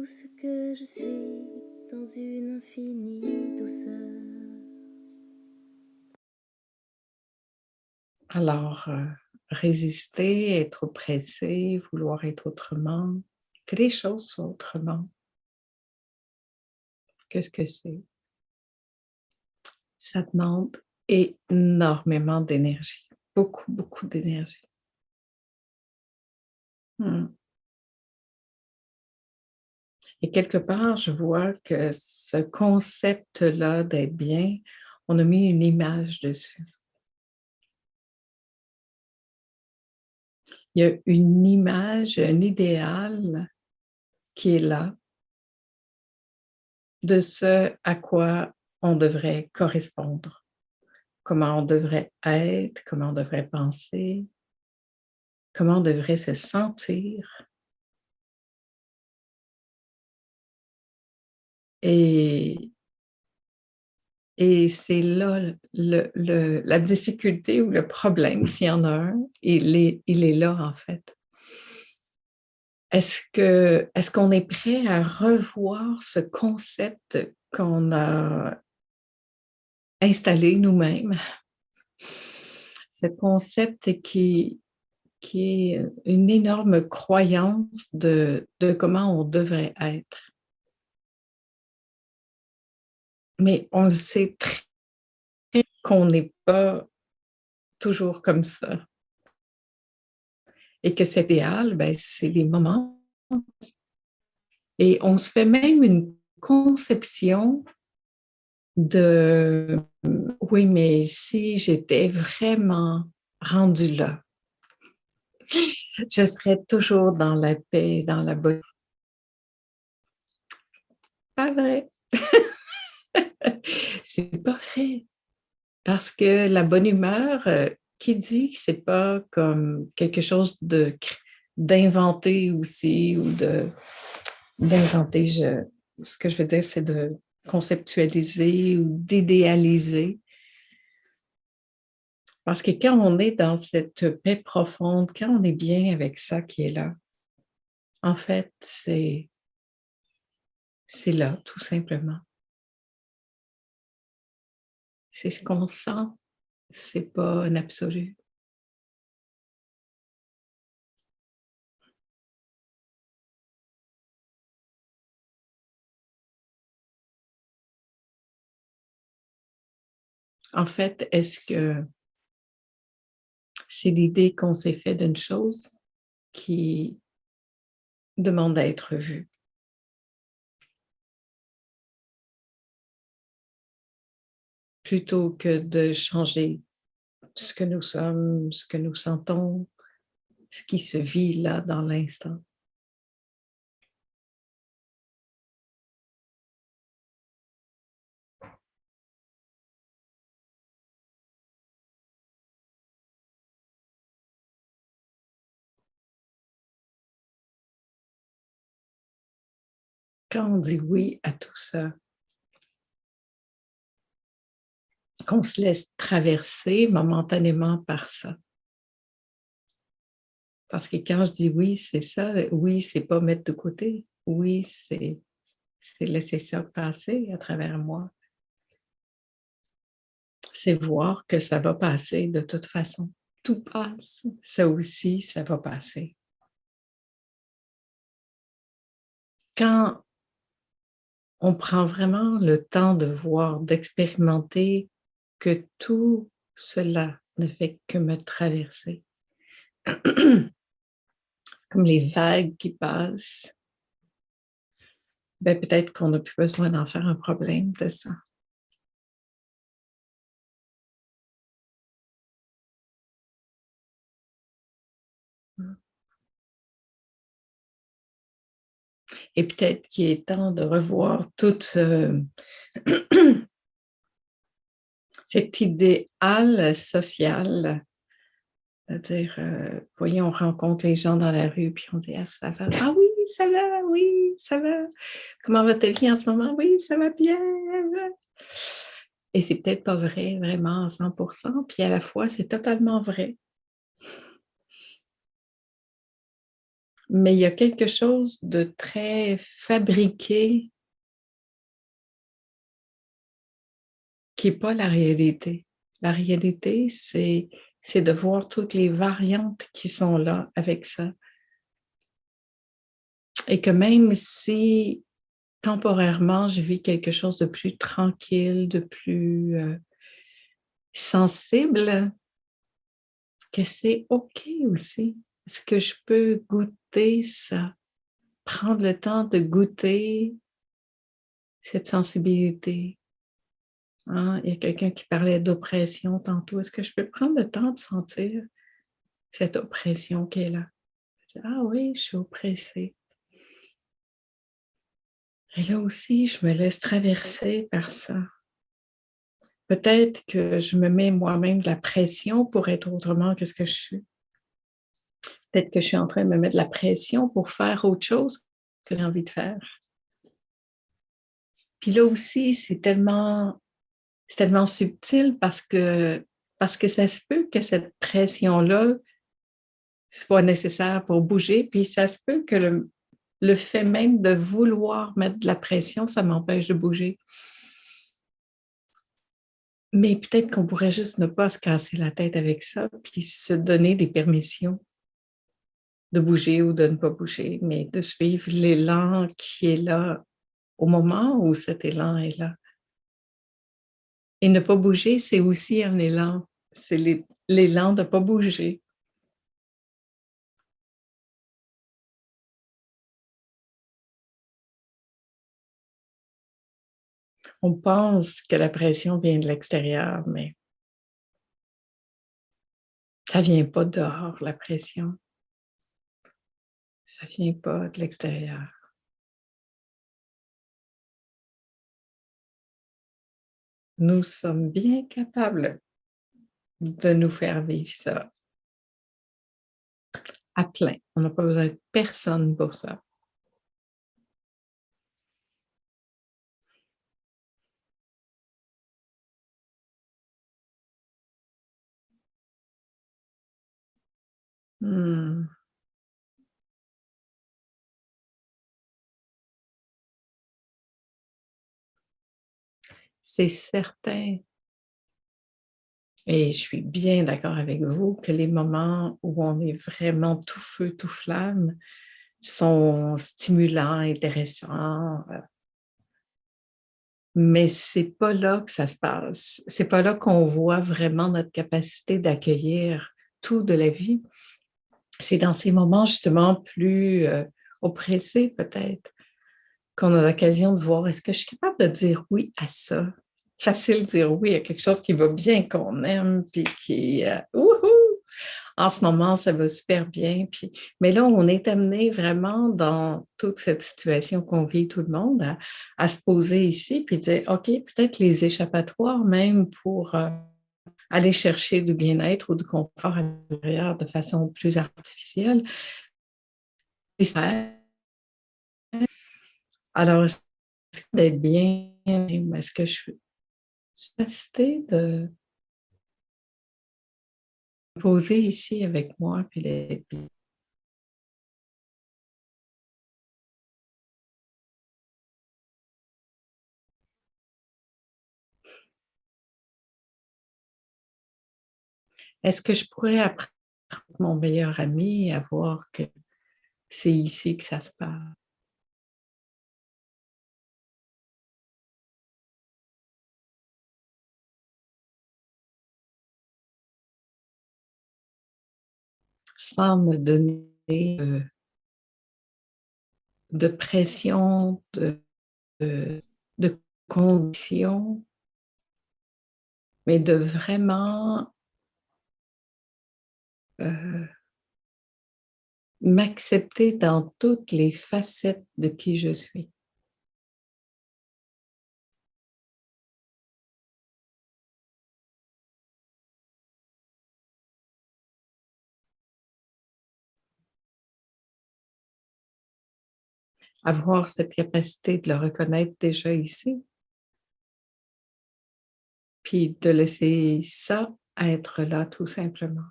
tout ce que je suis dans une infinie douceur. Alors, résister, être oppressé, vouloir être autrement, que les choses soient autrement. Qu'est-ce que c'est? Ça demande énormément d'énergie, beaucoup, beaucoup d'énergie. Mmh. Et quelque part, je vois que ce concept-là d'être bien, on a mis une image dessus. Il y a une image, un idéal qui est là, de ce à quoi on devrait correspondre, comment on devrait être, comment on devrait penser, comment on devrait se sentir. Et et c'est là la difficulté ou le problème, s'il y en a un, il est là, en fait. Est-ce qu'on est prêt à revoir ce concept qu'on a installé nous-mêmes? Ce concept qui est une énorme croyance de comment on devrait être. Mais on le sait très bien qu'on n'est pas toujours comme ça et que cet idéal, ben, c'est des moments et on se fait même une conception de oui, mais si j'étais vraiment rendue là, je serais toujours dans la paix, dans la bonne. Pas vrai. C'est pas vrai. Parce que la bonne humeur, qui dit que c'est pas comme quelque chose d'inventé aussi ou d'inventer, ce que je veux dire, c'est de conceptualiser ou d'idéaliser. Parce que quand on est dans cette paix profonde, quand on est bien avec ça qui est là, en fait, c'est là, tout simplement. C'est ce qu'on sent, c'est pas un absolu. En fait, est-ce que c'est l'idée qu'on s'est fait d'une chose qui demande à être vue? Plutôt que de changer ce que nous sommes, ce que nous sentons, ce qui se vit là dans l'instant. Quand on dit oui à tout ça, qu'on se laisse traverser momentanément par ça. Parce que quand je dis oui, c'est ça. Oui, c'est pas mettre de côté. Oui, c'est laisser ça passer à travers moi. C'est voir que ça va passer de toute façon. Tout passe. Ça aussi, ça va passer. Quand on prend vraiment le temps de voir, d'expérimenter que tout cela ne fait que me traverser. Comme les vagues qui passent, ben peut-être qu'on n'a plus besoin d'en faire un problème de ça. Et peut-être qu'il est temps de revoir toute cet idéal social. C'est-à-dire, voyez, on rencontre les gens dans la rue, puis on dit ah, ça va. Ah oui, ça va, oui, ça va. Comment va ta vie en ce moment? Oui, ça va bien. Et c'est peut-être pas vrai vraiment à 100%, puis à la fois, c'est totalement vrai. mais il y a quelque chose de très fabriqué qui n'est pas la réalité. La réalité, c'est de voir toutes les variantes qui sont là avec ça. Et que même si temporairement, je vis quelque chose de plus tranquille, de plus sensible, que c'est OK aussi. Est-ce que je peux goûter ça? Prendre le temps de goûter cette sensibilité. Hein? Il y a quelqu'un qui parlait d'oppression tantôt. Est-ce que je peux prendre le temps de sentir cette oppression qui est là? Ah oui, je suis oppressée. Et là aussi, je me laisse traverser par ça. Peut-être que je me mets moi-même de la pression pour être autrement que ce que je suis. Peut-être que je suis en train de me mettre de la pression pour faire autre chose que j'ai envie de faire. Puis là aussi, c'est tellement subtil parce que ça se peut que cette pression-là soit nécessaire pour bouger, puis ça se peut que le fait même de vouloir mettre de la pression, ça m'empêche de bouger. Mais peut-être qu'on pourrait juste ne pas se casser la tête avec ça, puis se donner des permissions de bouger ou de ne pas bouger, mais de suivre l'élan qui est là au moment où cet élan est là. Et ne pas bouger, c'est aussi un élan. C'est l'élan de ne pas bouger. On pense que la pression vient de l'extérieur, mais ça ne vient pas dehors, la pression. Ça ne vient pas de l'extérieur. Nous sommes bien capables de nous faire vivre ça à plein. On n'a pas besoin de personne pour ça. Hmm. C'est certain. Et je suis bien d'accord avec vous que les moments où on est vraiment tout feu, tout flamme sont stimulants, intéressants, mais c'est pas là que ça se passe. C'est pas là qu'on voit vraiment notre capacité d'accueillir tout de la vie. C'est dans ces moments justement plus oppressés peut-être qu'on a l'occasion de voir est-ce que je suis capable de dire oui à ça? Facile de dire oui à quelque chose qui va bien, qu'on aime, puis qui wouhou! En ce moment, ça va super bien. Puis, mais là, on est amené vraiment dans toute cette situation qu'on vit tout le monde à se poser ici, puis dire, OK, peut-être les échappatoires même pour aller chercher du bien-être ou du confort à l'intérieur de façon plus artificielle. Alors, d'être bien, est-ce que je suis capacité de me poser ici avec moi, puis d'être bien? Est-ce que je pourrais apprendre mon meilleur ami à voir que c'est ici que ça se passe? Sans me donner de pression, de conditions, mais de vraiment euh, m'accepter dans toutes les facettes de qui je suis. Avoir cette capacité de le reconnaître déjà ici, puis de laisser ça être là tout simplement.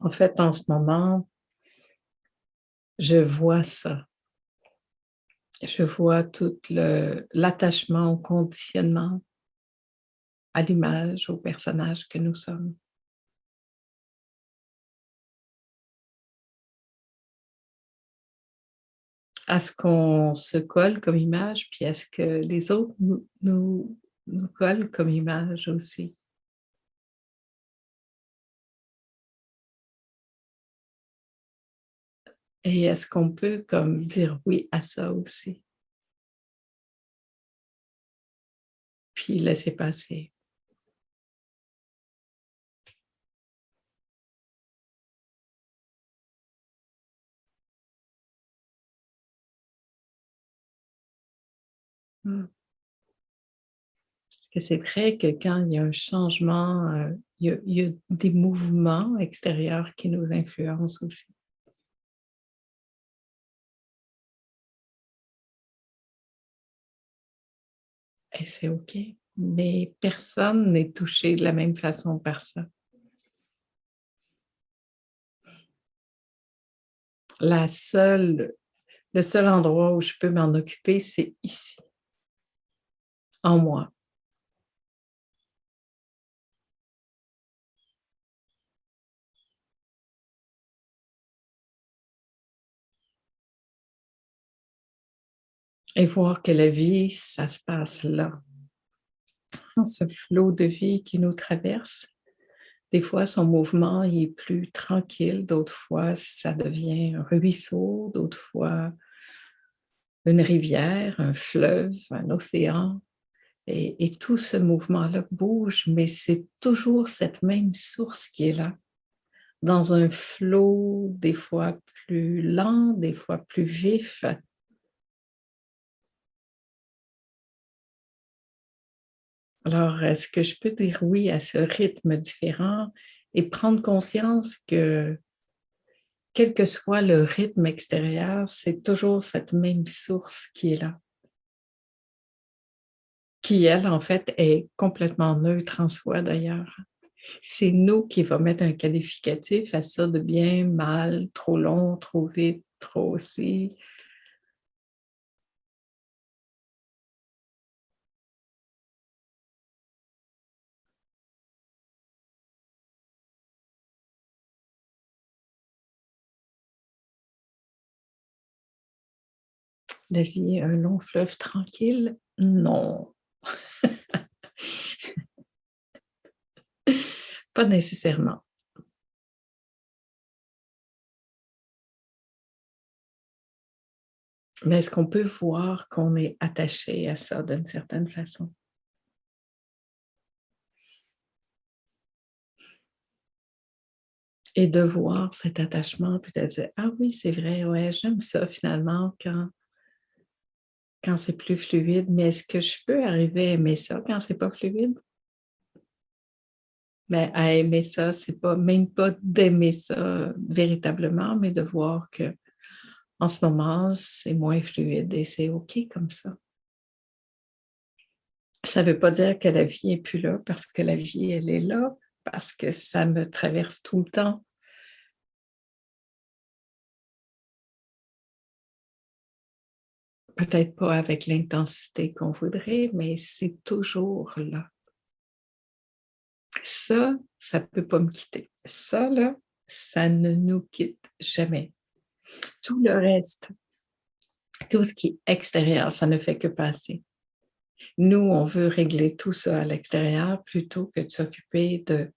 En fait, en ce moment, je vois ça. Je vois tout l'attachement au conditionnement, à l'image, au personnage que nous sommes. À ce qu'on se colle comme image, puis à ce que les autres nous collent comme image aussi. Et est-ce qu'on peut comme dire oui à ça aussi, puis laisser passer? Mmh. Parce que c'est vrai que quand il y a un changement, il y a des mouvements extérieurs qui nous influencent aussi. Et c'est OK, mais personne n'est touché de la même façon par ça. La seule Le seul endroit où je peux m'en occuper, c'est ici, en moi, et voir que la vie, ça se passe là, dans ce flot de vie qui nous traverse. Des fois, son mouvement, il est plus tranquille, d'autres fois, ça devient un ruisseau, d'autres fois, une rivière, un fleuve, un océan. Et tout ce mouvement-là bouge, mais c'est toujours cette même source qui est là, dans un flot, des fois plus lent, des fois plus vif. Alors, est-ce que je peux dire oui à ce rythme différent et prendre conscience que, quel que soit le rythme extérieur, c'est toujours cette même source qui est là, qui, elle, en fait, est complètement neutre en soi d'ailleurs. C'est nous qui va mettre un qualificatif à ça de bien, mal, trop long, trop vite, trop aussi. La vie est un long fleuve tranquille? Non, pas nécessairement. Mais est-ce qu'on peut voir qu'on est attaché à ça d'une certaine façon? Et de voir cet attachement, puis de dire: «Ah oui, c'est vrai, ouais, j'aime ça finalement quand c'est plus fluide, mais est-ce que je peux arriver à aimer ça quand c'est pas fluide?» Mais à aimer ça, c'est pas même pas d'aimer ça véritablement, mais de voir que en ce moment, c'est moins fluide et c'est OK comme ça. Ça veut pas dire que la vie est plus là, parce que la vie, elle est là, parce que ça me traverse tout le temps. Peut-être pas avec l'intensité qu'on voudrait, mais c'est toujours là. Ça peut pas me quitter. Ça là, ça ne nous quitte jamais. Tout le reste, tout ce qui est extérieur, ça ne fait que passer. Nous, on veut régler tout ça à l'extérieur plutôt que de s'occuper de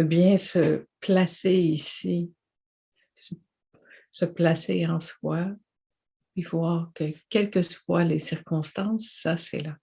bien se placer ici, se se placer en soi, puis voir que quelles que soient les circonstances, ça, c'est là.